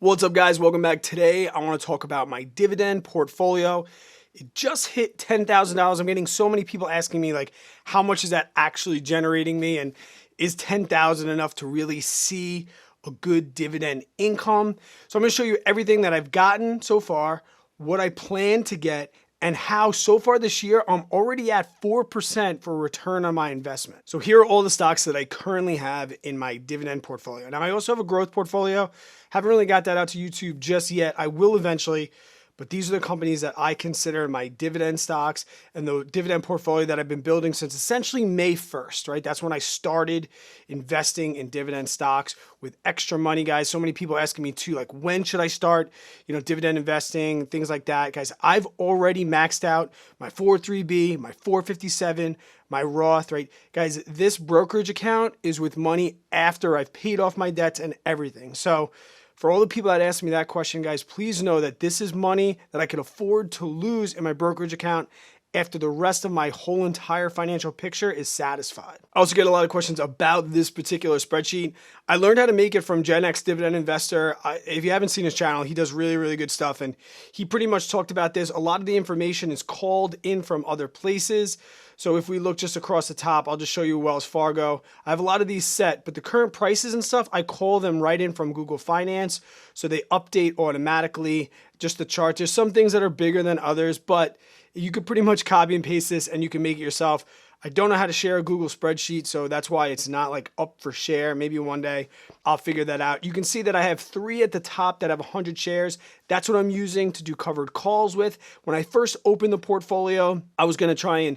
What's up, guys? Welcome back. Today I want to talk about my dividend portfolio. It just hit $10,000. I'm getting so many people asking me, like, how much is that actually generating me, and is 10,000 enough to really see a good dividend income? So I'm going to show you everything that I've gotten so far, what I plan to get, and how so far this year I'm already at 4% for return on my investment. So here are all the stocks that I currently have in my dividend portfolio. Now I also have a growth portfolio. Haven't really got that out to YouTube just yet. I will eventually, but these are the companies that I consider my dividend stocks and the dividend portfolio that I've been building since essentially May 1st, right? That's when I started investing in dividend stocks with extra money, guys. So many people asking me too, like, when should I start, dividend investing, things like that. Guys, I've already maxed out my 403B, my 457, my Roth, right? Guys, this brokerage account is with money after I've paid off my debts and everything. So for all the people that asked me that question, guys, please know that this is money that I can afford to lose in my brokerage account after the rest of my whole entire financial picture is satisfied. I also get a lot of questions about this particular spreadsheet. I learned how to make it from Gen X Dividend Investor. If you haven't seen his channel, he does really, really good stuff. And he pretty much talked about this. A lot of the information is called in from other places. So if we look just across the top, I'll just show you Wells Fargo. I have a lot of these set, but the current prices and stuff, I call them right in from Google Finance. So they update automatically, just the charts. There's some things that are bigger than others, but you could pretty much copy and paste this and you can make it yourself. I don't know how to share a Google spreadsheet, so that's why it's not like up for share. Maybe one day I'll figure that out. You can see that I have 3 at the top that have 100 shares. That's what I'm using to do covered calls with. When I first opened the portfolio, I was going to try and,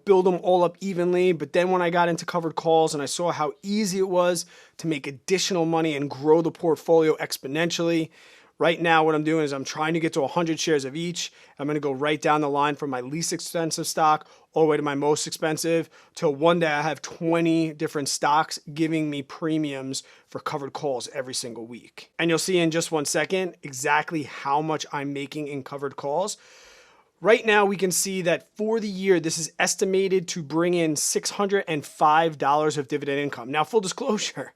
build them all up evenly. But then when I got into covered calls and I saw how easy it was to make additional money and grow the portfolio exponentially, right now, what I'm doing is I'm trying to get to 100 shares of each. I'm going to go right down the line from my least expensive stock all the way to my most expensive, till one day I have 20 different stocks giving me premiums for covered calls every single week. And you'll see in just one second exactly how much I'm making in covered calls. Right now, we can see that for the year, this is estimated to bring in $605 of dividend income. Now, full disclosure,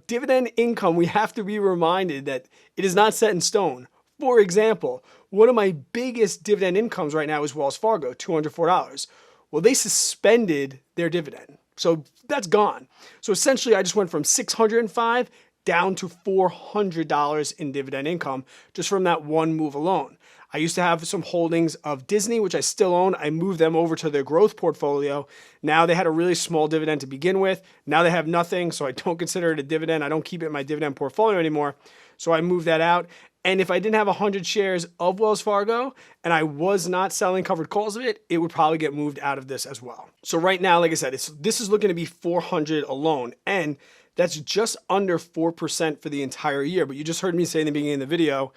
dividend income, we have to be reminded that it is not set in stone. For example, one of my biggest dividend incomes right now is Wells Fargo, $204. Well, they suspended their dividend. So that's gone. So essentially, I just went from $605 down to $400 in dividend income just from that one move alone. I used to have some holdings of Disney, which I still own. I moved them over to their growth portfolio. Now they had a really small dividend to begin with. Now they have nothing, so I don't consider it a dividend. I don't keep it in my dividend portfolio anymore. So I moved that out. And if I didn't have 100 shares of Wells Fargo and I was not selling covered calls of it, it would probably get moved out of this as well. So right now, like I said, this is looking to be 400 alone. And that's just under 4% for the entire year. But you just heard me say in the beginning of the video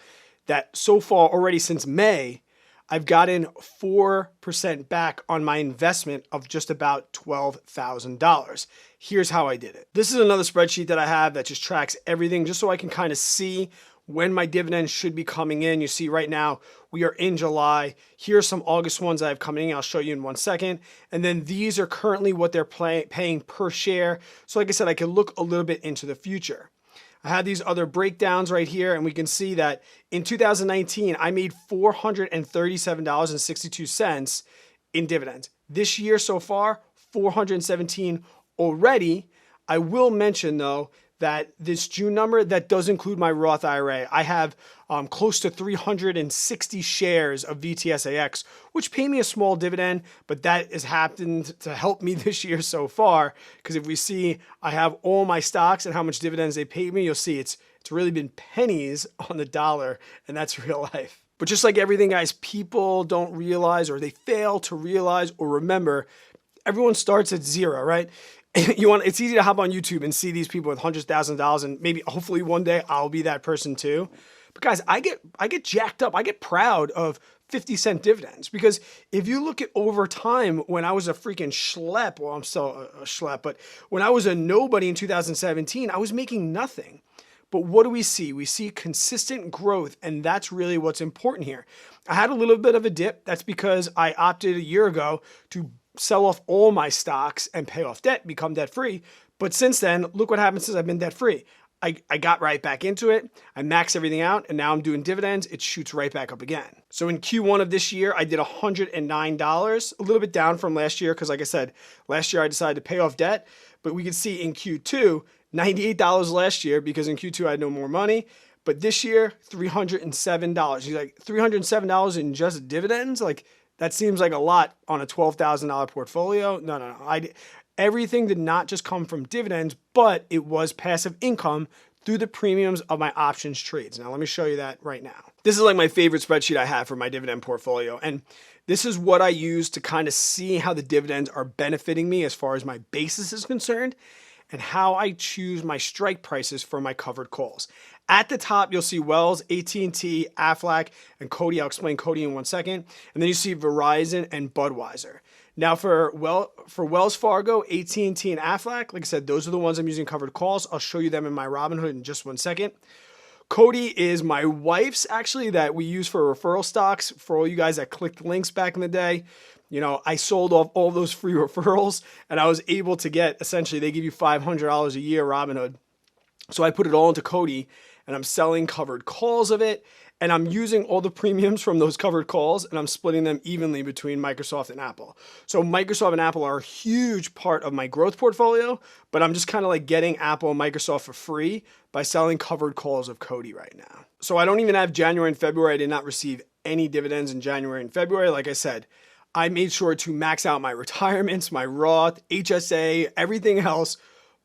that so far already since May, I've gotten 4% back on my investment of just about $12,000. Here's how I did it. This is another spreadsheet that I have that just tracks everything just so I can kind of see when my dividends should be coming in. You see right now we are in July. Here are some August ones I have coming in. I'll show you in one second. And then these are currently what they're paying per share. So like I said, I can look a little bit into the future. I have these other breakdowns right here, and we can see that in 2019, I made $437.62 in dividends. This year so far, $417 already. I will mention, though, that this June number, that does include my Roth IRA. I have close to 360 shares of VTSAX, which pay me a small dividend, but that has happened to help me this year so far. Because if we see I have all my stocks and how much dividends they pay me, you'll see it's really been pennies on the dollar, and that's real life. But just like everything, guys, people don't realize, or they fail to realize or remember, everyone starts at zero, right? It's easy to hop on YouTube and see these people with hundreds of thousands of dollars, and maybe hopefully one day I'll be that person too. But guys, I get jacked up. I get proud of 50-cent dividends, because if you look at over time, when I was a freaking schlep, well, I'm still a schlep, but when I was a nobody in 2017, I was making nothing. But what do we see? We see consistent growth, and that's really what's important here. I had a little bit of a dip. That's because I opted a year ago to sell off all my stocks and pay off debt, become debt free. But since then, look what happens since I've been debt free. I got right back into it. I maxed everything out, and now I'm doing dividends. It shoots right back up again. So in Q1 of this year, I did $109, a little bit down from last year because, like I said, last year I decided to pay off debt. But we can see in Q2, $98 last year because in Q2 I had no more money. But this year, $307. He's like, $307 in just dividends? Like, that seems like a lot on a $12,000 portfolio. No. Everything did not just come from dividends, but it was passive income through the premiums of my options trades. Now, let me show you that right now. This is like my favorite spreadsheet I have for my dividend portfolio. And this is what I use to kind of see how the dividends are benefiting me as far as my basis is concerned and how I choose my strike prices for my covered calls. At the top, you'll see Wells, AT&T, Aflac, and Cody. I'll explain Cody in 1 second. And then you see Verizon and Budweiser. Now for Wells Fargo, AT&T, and Aflac, like I said, those are the ones I'm using covered calls. I'll show you them in my Robinhood in just 1 second. Cody is my wife's actually that we use for referral stocks for all you guys that clicked links back in the day. You know, I sold off all those free referrals and I was able to get, essentially, they give you $500 a year Robinhood. So I put it all into Cody and I'm selling covered calls of it. And I'm using all the premiums from those covered calls and I'm splitting them evenly between Microsoft and Apple. So Microsoft and Apple are a huge part of my growth portfolio, but I'm just kind of like getting Apple and Microsoft for free by selling covered calls of Cody right now. So I don't even have January and February. I did not receive any dividends in January and February. Like I said, I made sure to max out my retirements, my Roth, HSA, everything else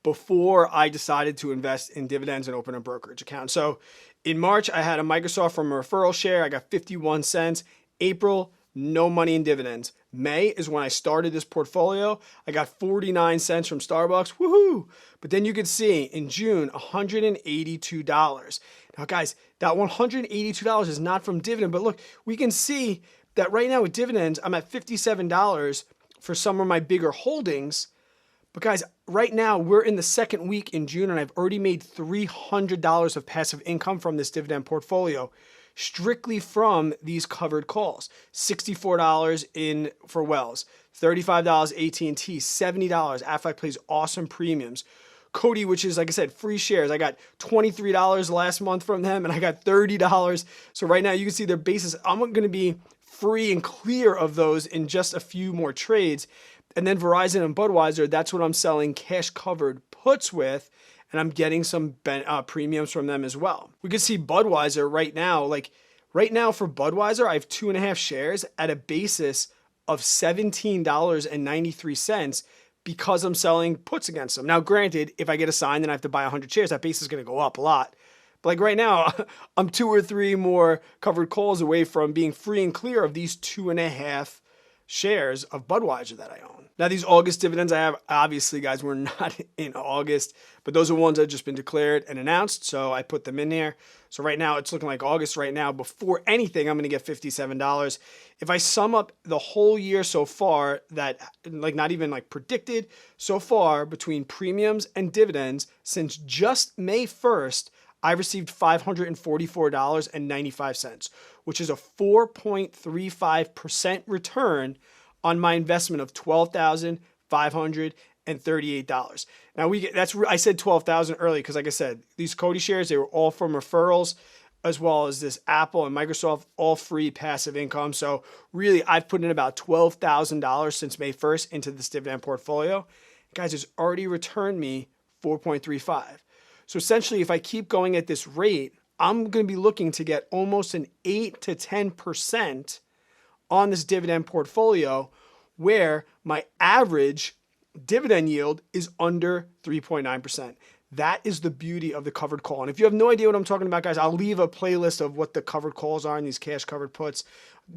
before I decided to invest in dividends and open a brokerage account. So in March, I had a Microsoft from a referral share. I got 51 cents. April, no money in dividends. May is when I started this portfolio. I got 49 cents from Starbucks. Woohoo! But then you can see in June, $182. Now, guys, that $182 is not from dividend, but look, we can see that right now with dividends, I'm at $57 for some of my bigger holdings. But guys, right now we're in the second week in June and I've already made $300 of passive income from this dividend portfolio strictly from these covered calls. $64 in for Wells, $35 AT&T, $70. Aflac plays awesome premiums. Cody, which is, like I said, free shares. I got $23 last month from them and I got $30. So right now you can see their basis. I'm going to be free and clear of those in just a few more trades. And then Verizon and Budweiser, that's what I'm selling cash covered puts with. And I'm getting some premiums from them as well. We can see Budweiser right now. Like right now for Budweiser, I have 2.5 shares at a basis of $17.93 because I'm selling puts against them. Now, granted, if I get assigned and I have to buy 100 shares, that basis is going to go up a lot. But like right now, I'm 2 or 3 more covered calls away from being free and clear of these 2.5 shares of Budweiser that I own. Now, these August dividends I have, obviously, guys, we're not in August, but those are ones that have just been declared and announced, so I put them in there. So right now, it's looking like August right now. Before anything, I'm going to get $57. If I sum up the whole year so far, that like not even like predicted, so far between premiums and dividends, since just May 1st, I received $544.95, which is a 4.35% return on my investment of $12,538. Now I said $12,000 early because, like I said, these Cody shares, they were all from referrals, as well as this Apple and Microsoft, all free passive income. So really, I've put in about $12,000 since May 1st into this dividend portfolio. Guys, it's already returned me 4.35. So essentially, if I keep going at this rate, I'm going to be looking to get almost an 8 to 10% on this dividend portfolio, where my average dividend yield is under 3.9%. That is the beauty of the covered call. And if you have no idea what I'm talking about, guys, I'll leave a playlist of what the covered calls are in these cash covered puts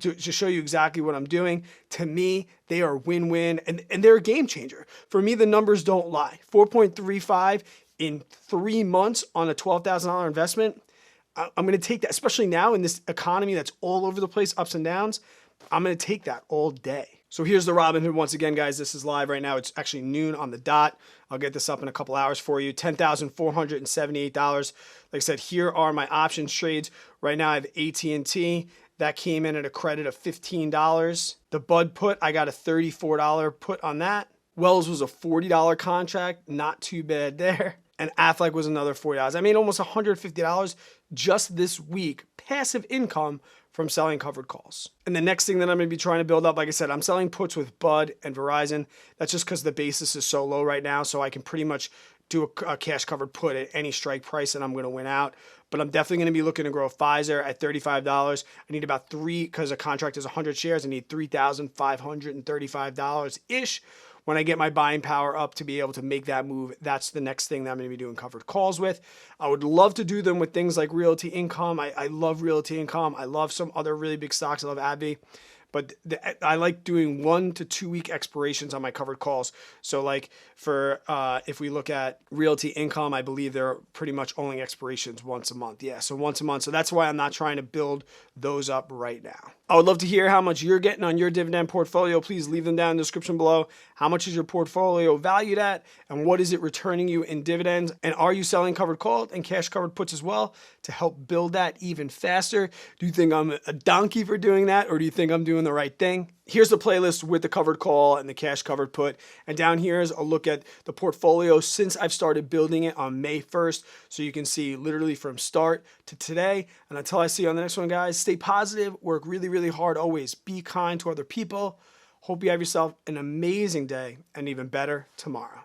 to show you exactly what I'm doing. To me, they are win-win and they're a game changer. For me, the numbers don't lie. 4.35 in 3 months on a $12,000 investment. I'm going to take that, especially now in this economy that's all over the place, ups and downs. I'm going to take that all day. So here's the Robinhood once again, guys. This is live right now. It's actually noon on the dot. I'll get this up in a couple hours for you. $10,478. Like I said, here are my options trades. Right now I have AT&T. That came in at a credit of $15. The Bud put, I got a $34 put on that. Wells was a $40 contract. Not too bad there. And Affleck was another $40. I made almost $150 just this week, passive income from selling covered calls. And the next thing that I'm going to be trying to build up, like I said, I'm selling puts with Bud and Verizon. That's just because the basis is so low right now, so I can pretty much do a cash covered put at any strike price and I'm going to win out. But I'm definitely going to be looking to grow Pfizer at $35. I need about because a contract is 100 shares, I need $3,535-ish. When I get my buying power up to be able to make that move, that's the next thing that I'm going to be doing covered calls with. I would love to do them with things like Realty Income. I love Realty Income. I love some other really big stocks. I love AbbVie. But I like doing 1 to 2 week expirations on my covered calls. So like for if we look at Realty Income, I believe they're pretty much only expirations once a month. Yeah, so once a month. So that's why I'm not trying to build those up right now. I would love to hear how much you're getting on your dividend portfolio. Please leave them down in the description below. How much is your portfolio valued at, and what is it returning you in dividends? And are you selling covered calls and cash covered puts as well to help build that even faster? Do you think I'm a donkey for doing that, or do you think I'm doing the right thing? Here's the playlist with the covered call and the cash covered put. And down here is a look at the portfolio since I've started building it on May 1st. So you can see literally from start to today. And until I see you on the next one, guys, stay positive, work really, really hard, always be kind to other people. Hope you have yourself an amazing day and even better tomorrow.